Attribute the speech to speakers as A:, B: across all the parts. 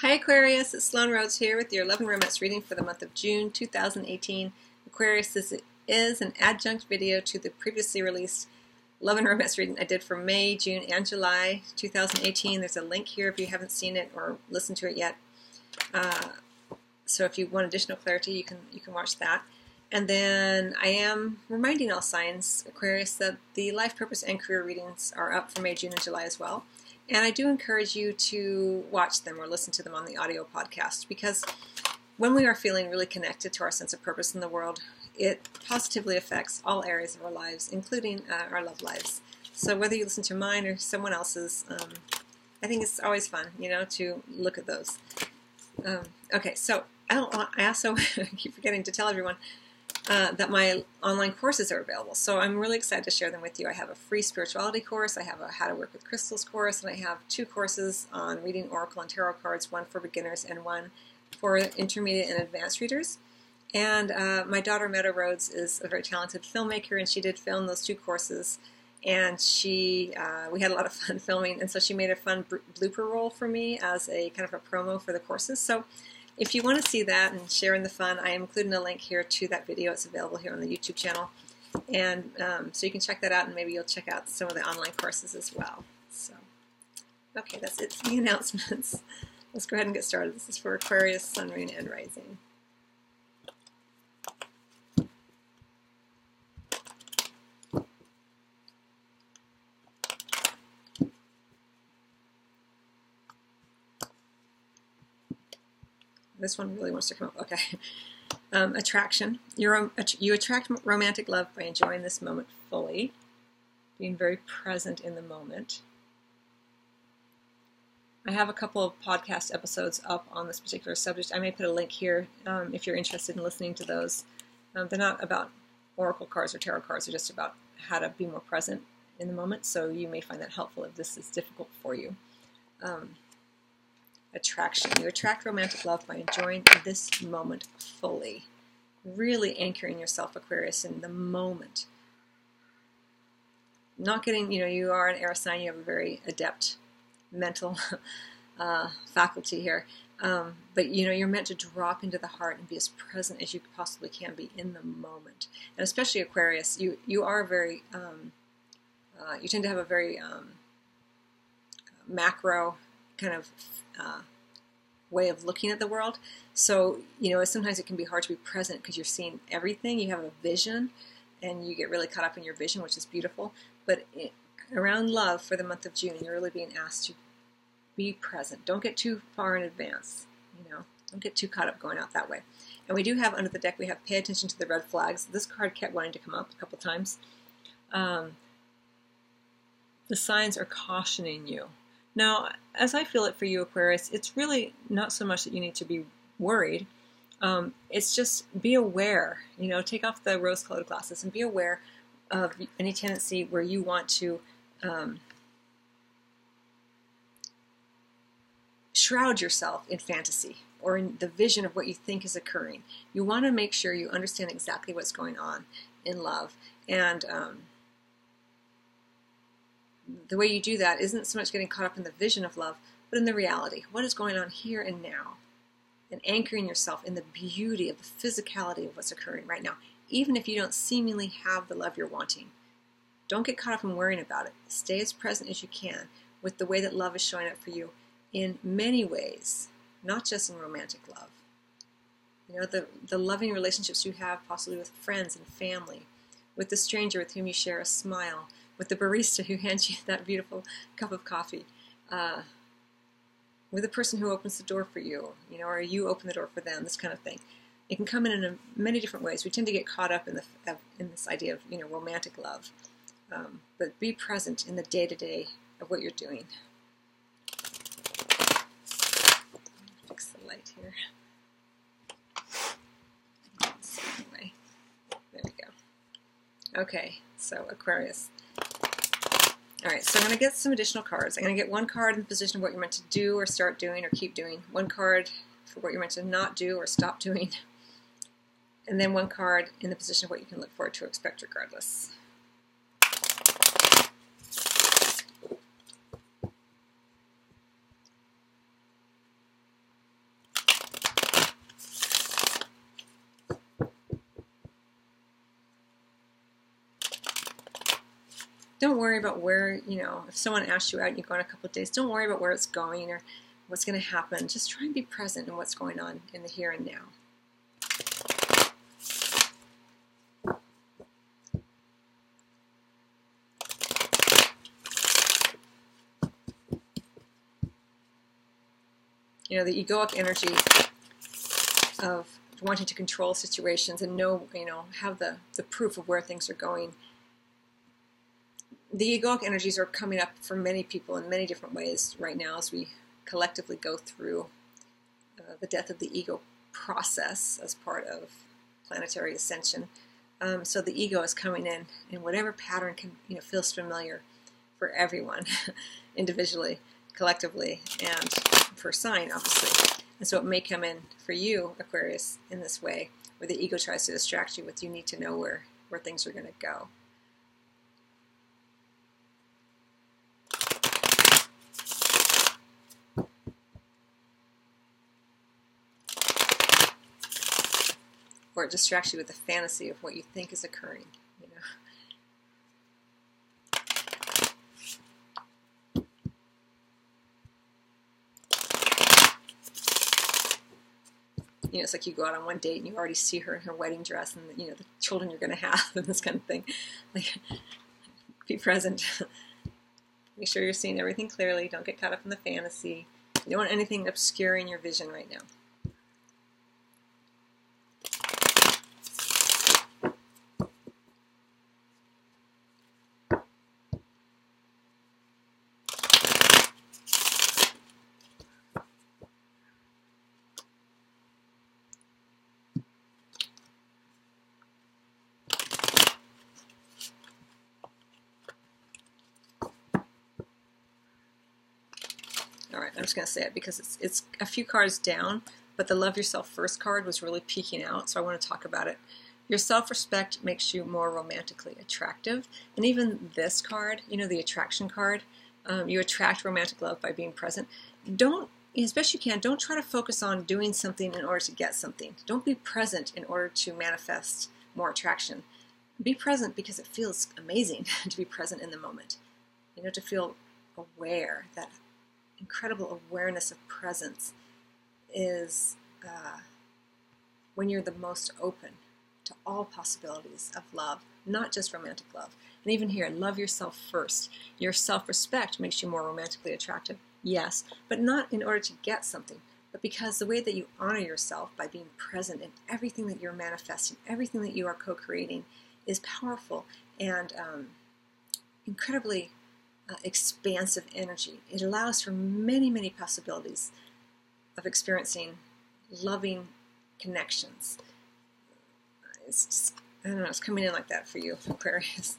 A: Hi Aquarius, it's Sloan Rhodes here with your Love and Romance reading for the month of June 2018. Aquarius, this is an adjunct video to the previously released Love and Romance reading I did for May, June, and July 2018. There's a link here if you haven't seen it or listened to it yet. So if you want additional clarity, you can watch that. And then I am reminding all signs, Aquarius, that the life purpose and career readings are up for May, June, and July as well. And I do encourage you to watch them or listen to them on the audio podcast, because when we are feeling really connected to our sense of purpose in the world, it positively affects all areas of our lives, including our love lives. So whether you listen to mine or someone else's, I think it's always fun, to look at those. Okay, so I also keep forgetting to tell everyone that my online courses are available. So I'm really excited to share them with you. I have a free spirituality course, I have a how to work with crystals course, and I have 2 courses on reading oracle and tarot cards, one for beginners and one for intermediate and advanced readers. And my daughter Meadow Rhodes is a very talented filmmaker, and she did film those 2 courses, and we had a lot of fun filming, and so she made a fun blooper roll for me as a kind of a promo for the courses. So if you want to see that and share in the fun, I am including a link here to that video. It's available here on the YouTube channel. And so you can check that out, and maybe you'll check out some of the online courses as well. So, okay, that's it for the announcements. Let's go ahead and get started. This is for Aquarius, Sun, Moon, and Rising. This one really wants to come up. Okay. Attraction. You attract romantic love by enjoying this moment fully, being very present in the moment. I have a couple of podcast episodes up on this particular subject. I may put a link here if you're interested in listening to those. They're not about oracle cards or tarot cards. They're just about how to be more present in the moment, so you may find that helpful if this is difficult for you. Attraction. You attract romantic love by enjoying this moment fully. Really anchoring yourself, Aquarius, in the moment. Not getting, you are an air sign, you have a very adept mental faculty here. But, you're meant to drop into the heart and be as present as you possibly can be in the moment. And especially Aquarius, you are very, you tend to have a very macro kind of way of looking at the world. So, sometimes it can be hard to be present because you're seeing everything. You have a vision, and you get really caught up in your vision, which is beautiful. But around love for the month of June, you're really being asked to be present. Don't get too far in advance. Don't get too caught up going out that way. And we do have under the deck, we have pay attention to the red flags. This card kept wanting to come up a couple times. The signs are cautioning you. Now, as I feel it for you, Aquarius, it's really not so much that you need to be worried. It's just be aware. Take off the rose-colored glasses and be aware of any tendency where you want to shroud yourself in fantasy or in the vision of what you think is occurring. You want to make sure you understand exactly what's going on in love. And the way you do that isn't so much getting caught up in the vision of love, but in the reality. What is going on here and now? And anchoring yourself in the beauty of the physicality of what's occurring right now, even if you don't seemingly have the love you're wanting. Don't get caught up in worrying about it. Stay as present as you can with the way that love is showing up for you in many ways, not just in romantic love. The loving relationships you have possibly with friends and family, with the stranger with whom you share a smile, with the barista who hands you that beautiful cup of coffee, with the person who opens the door for you, or you open the door for them, this kind of thing. It can come in many different ways. We tend to get caught up in this idea of romantic love, but be present in the day-to-day of what you're doing. Fix the light here. So anyway, there we go. Okay, so Aquarius. All right, so I'm going to get some additional cards. I'm going to get one card in the position of what you're meant to do or start doing or keep doing. One card for what you're meant to not do or stop doing. And then one card in the position of what you can look forward to or expect regardless. don't worry about where, if someone asks you out and you go in a couple of days, don't worry about where it's going or what's going to happen. Just try and be present in what's going on in the here and now. The egoic energy of wanting to control situations and have the proof of where things are going. The egoic energies are coming up for many people in many different ways right now as we collectively go through the death of the ego process as part of planetary ascension. So the ego is coming in whatever pattern feels familiar for everyone, individually, collectively, and per sign, obviously. And so it may come in for you, Aquarius, in this way, where the ego tries to distract you with you need to know where things are going to go. Or it distracts you with the fantasy of what you think is occurring. It's like you go out on one date and you already see her in her wedding dress and the children you're going to have and this kind of thing. Like, be present. Make sure you're seeing everything clearly. Don't get caught up in the fantasy. You don't want anything obscuring your vision right now. Alright, I'm just going to say it because it's a few cards down, but the Love Yourself First card was really peeking out, so I want to talk about it. Your self-respect makes you more romantically attractive. And even this card, the attraction card, you attract romantic love by being present. Don't, as best you can, don't try to focus on doing something in order to get something. Don't be present in order to manifest more attraction. Be present because it feels amazing to be present in the moment. To feel aware. That incredible awareness of presence is when you're the most open to all possibilities of love, not just romantic love. And even here, love yourself first. Your self-respect makes you more romantically attractive, yes, but not in order to get something, but because the way that you honor yourself by being present in everything that you're manifesting, everything that you are co-creating is powerful and incredibly expansive energy. It allows for many, many possibilities of experiencing loving connections. It's just, I don't know, it's coming in like that for you, Aquarius.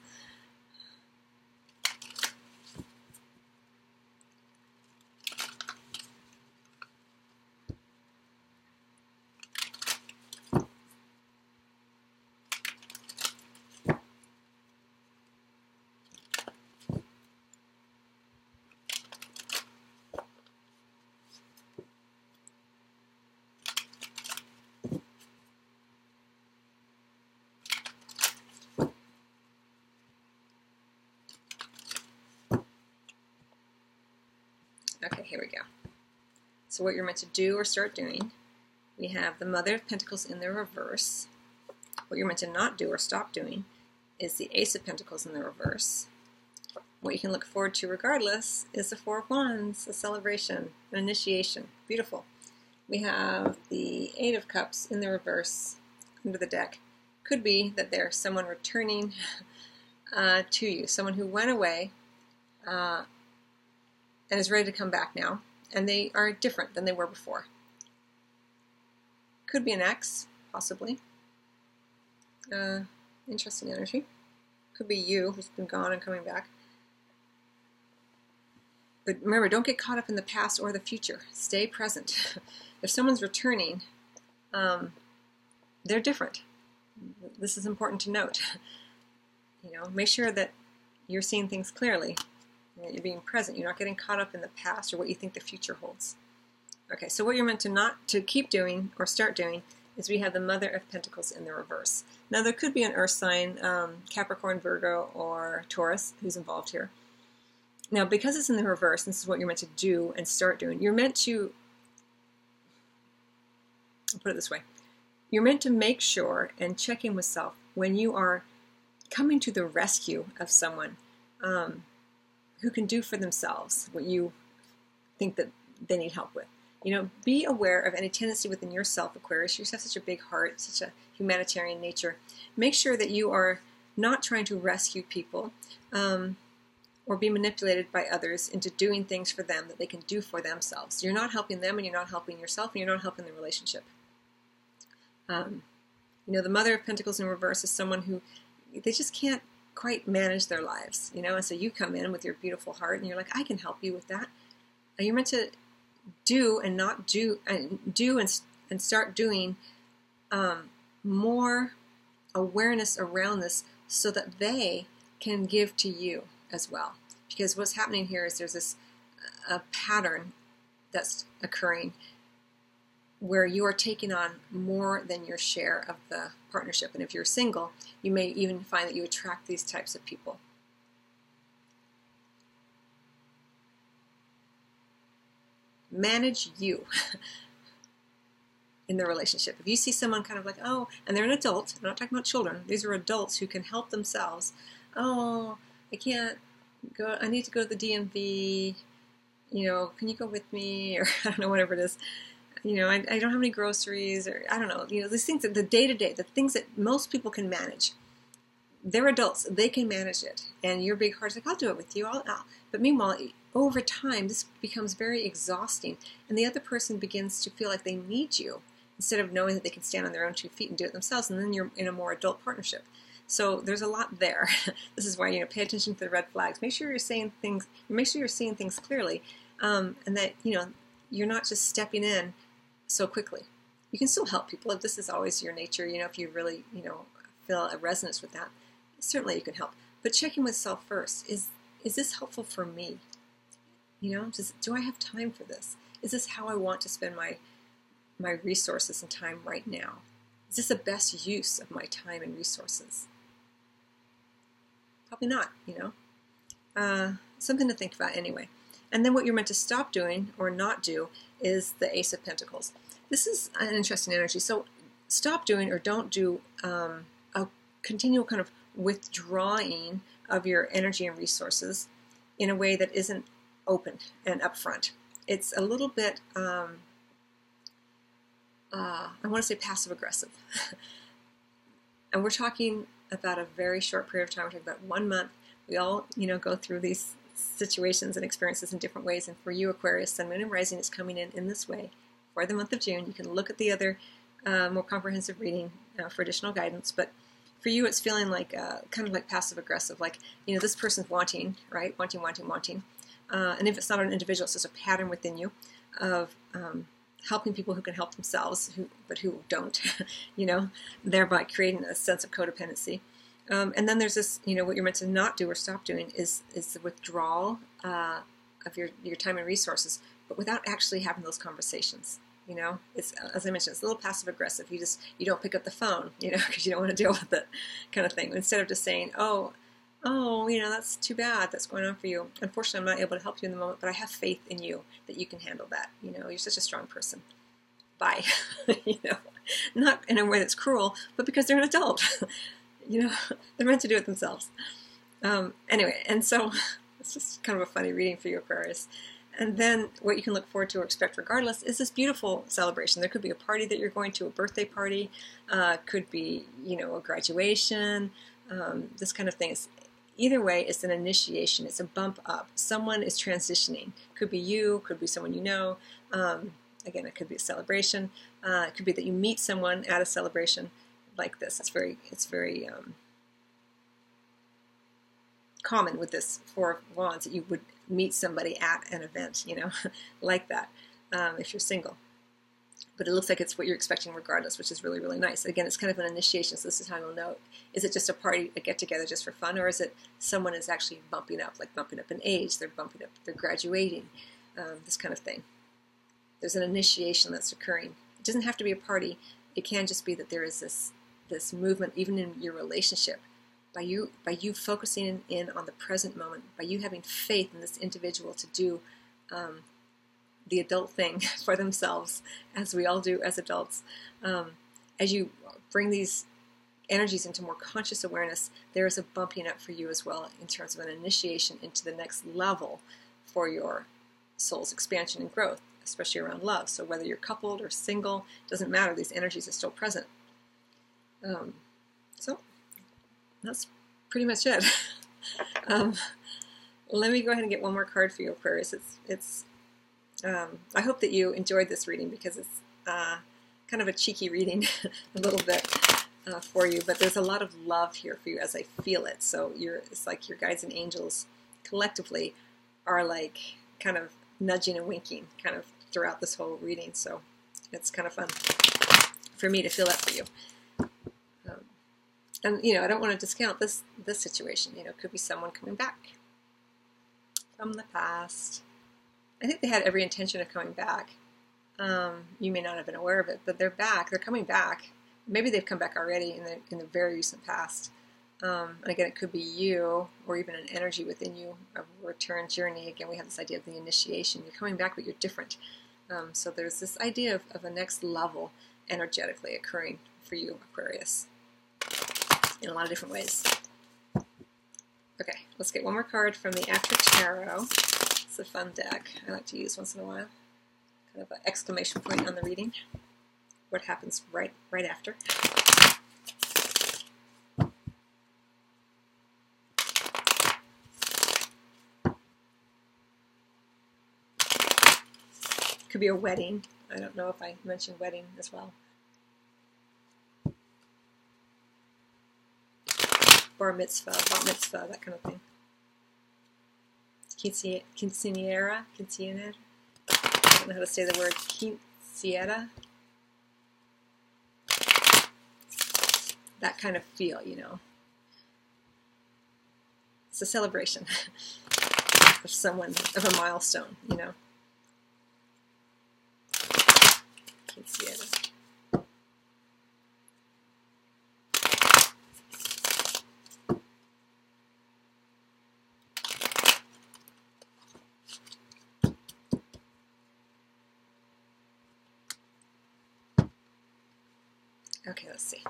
A: Okay, here we go. So what you're meant to do or start doing, we have the Mother of Pentacles in the reverse. What you're meant to not do or stop doing is the Ace of Pentacles in the reverse. What you can look forward to regardless is the Four of Wands, a celebration, an initiation. Beautiful. We have the Eight of Cups in the reverse under the deck. Could be that there's someone returning to you, someone who went away and is ready to come back now, and they are different than they were before. Could be an ex, possibly. Interesting energy. Could be you who's been gone and coming back. But remember, don't get caught up in the past or the future. Stay present. If someone's returning, they're different. This is important to note. Make sure that you're seeing things clearly. You're being present. You're not getting caught up in the past or what you think the future holds. Okay, so what you're meant to keep doing or start doing is we have the Mother of Pentacles in the reverse. Now there could be an earth sign, Capricorn, Virgo, or Taurus who's involved here. Now because it's in the reverse, this is what you're meant to do and start doing. You're meant to, I'll put it this way, you're meant to make sure and check in with self when you are coming to the rescue of someone who can do for themselves what you think that they need help with. You know, be aware of any tendency within yourself, Aquarius. You have such a big heart, such a humanitarian nature. Make sure that you are not trying to rescue people or be manipulated by others into doing things for them that they can do for themselves. You're not helping them, and you're not helping yourself, and you're not helping the relationship. You know, the Mother of Pentacles in reverse is someone who they just can't quite manage their lives, you know, and so you come in with your beautiful heart and you're like, I can help you with that. And you're meant to do and not do, and start doing more awareness around this so that they can give to you as well. Because what's happening here is there's this a pattern that's occurring where you are taking on more than your share of the partnership. And if you're single, you may even find that you attract these types of people. Manage you in the relationship. If you see someone kind of like, oh, and they're an adult, I'm not talking about children, these are adults who can help themselves. Oh, I can't go, I need to go to the DMV, you know, can you go with me? Or I don't know, whatever it is. You know, I don't have any groceries, or I don't know, you know, these things that the day-to-day, the things that most people can manage. They're adults, they can manage it. And your big heart's like, I'll do it with you. I'll. But meanwhile, over time, this becomes very exhausting. And the other person begins to feel like they need you instead of knowing that they can stand on their own 2 feet and do it themselves. And then you're in a more adult partnership. So there's a lot there. This is why, you know, pay attention to the red flags. Make sure you're saying things, make sure you're seeing things clearly. And that, you know, you're not just stepping in so quickly. You can still help people if this is always your nature, you know, if you really, you know, feel a resonance with that. Certainly you can help. But check in with self first. Is this helpful for me? You know, do I have time for this? Is this how I want to spend my resources and time right now? Is this the best use of my time and resources? Probably not, you know. Something to think about anyway. And then what you're meant to stop doing or not do is the Ace of Pentacles. This is an interesting energy. So stop doing or don't do a continual kind of withdrawing of your energy and resources in a way that isn't open and upfront. It's a little bit, I want to say passive aggressive. And we're talking about a very short period of time. We're talking about 1 month. We all, you know, go through these situations and experiences in different ways. And for you, Aquarius, Sun, Moon, and Rising is coming in this way for the month of June. You can look at the other more comprehensive reading for additional guidance. But for you, it's feeling like kind of like passive aggressive, like, you know, this person's wanting, right? Wanting. And if it's not an individual, it's just a pattern within you of helping people who can help themselves, but who don't, you know, thereby creating a sense of codependency. And then there's this, you know, what you're meant to not do or stop doing is the withdrawal of your time and resources, but without actually having those conversations. You know, it's, as I mentioned, it's a little passive aggressive. You don't pick up the phone, you know, because you don't want to deal with it, kind of thing. Instead of just saying, oh, you know, that's too bad, that's going on for you. Unfortunately, I'm not able to help you in the moment, but I have faith in you that you can handle that. You know, you're such a strong person. Bye. You know, not in a way that's cruel, but because they're an adult. You know, they're meant to do it themselves. Anyway, and so it's just kind of a funny reading for you, Aquarius. And then what you can look forward to or expect regardless is this beautiful celebration. There could be a party that you're going to, a birthday party, could be, you know, a graduation, this kind of thing. Either way, it's an initiation. It's a bump up. Someone is transitioning. Could be you, could be someone you know. Again, it could be a celebration. It could be that you meet someone at a celebration like this. It's very common with this Four of Wands that you would meet somebody at an event, you know, like that, if you're single. But it looks like it's what you're expecting regardless, which is really, really nice. Again, it's kind of an initiation, so this is how you'll know. Is it just a party, a get-together just for fun, or is it someone is actually bumping up, like bumping up in age, they're bumping up, they're graduating, this kind of thing. There's an initiation that's occurring. It doesn't have to be a party. it can just be that there is this movement, even in your relationship, by you focusing in on the present moment, by you having faith in this individual to do the adult thing for themselves, as we all do as adults. As you bring these energies into more conscious awareness, there is a bumping up for you as well in terms of an initiation into the next level for your soul's expansion and growth, especially around love. So whether you're coupled or single, doesn't matter, these energies are still present. So that's pretty much it. Let me go ahead and get one more card for you, Aquarius. I hope that you enjoyed this reading, because it's kind of a cheeky reading a little bit for you, but there's a lot of love here for you as I feel it. So it's like your guides and angels collectively are like kind of nudging and winking kind of throughout this whole reading. So it's kind of fun for me to feel that for you. And, I don't want to discount this situation. It could be someone coming back from the past. I think they had every intention of coming back. You may not have been aware of it, but they're back. They're coming back. Maybe they've come back already in the very recent past. And again, it could be you, or even an energy within you, a return journey. Again, we have this idea of the initiation. You're coming back, but you're different. So there's this idea of a next level energetically occurring for you, Aquarius, in a lot of different ways. Okay, let's get one more card from the After Tarot. It's a fun deck I like to use once in a while. Kind of an exclamation point on the reading. What happens right after. Could be a wedding. I don't know if I mentioned wedding as well. Bar mitzvah, bat mitzvah, that kind of thing. Quinceañera. I don't know how to say the word. Quinceañera. That kind of feel, It's a celebration of someone, of a milestone, Quinceañera. Okay, let's see.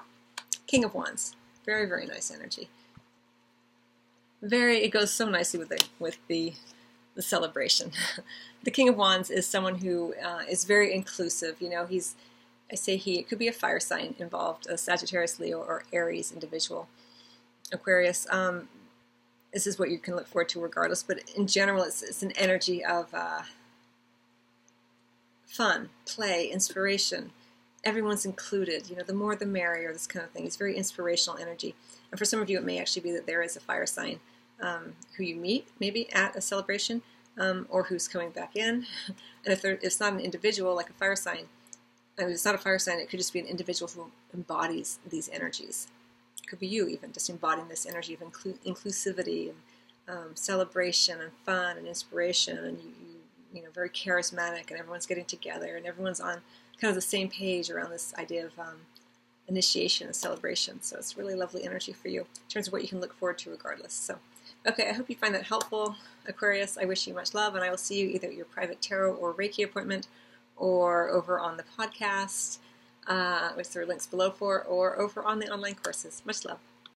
A: King of Wands. Very, very nice energy. It goes so nicely with the celebration. The King of Wands is someone who is very inclusive. It could be a fire sign involved, a Sagittarius, Leo, or Aries individual. Aquarius, this is what you can look forward to regardless, but in general, it's an energy of fun, play, inspiration. Everyone's included, the more the merrier, this kind of thing. It's very inspirational energy. And for some of you, it may actually be that there is a fire sign who you meet, maybe at a celebration, or who's coming back in. And if it's not an individual, like a fire sign, it's not a fire sign, it could just be an individual who embodies these energies. It could be you even, just embodying this energy of inclusivity and celebration and fun and inspiration, and you very charismatic, and everyone's getting together, and everyone's on kind of the same page around this idea of initiation and celebration. So it's really lovely energy for you in terms of what you can look forward to regardless. So, okay, I hope you find that helpful, Aquarius. I wish you much love, and I will see you either at your private tarot or Reiki appointment, or over on the podcast, which there are links below for, or over on the online courses. Much love.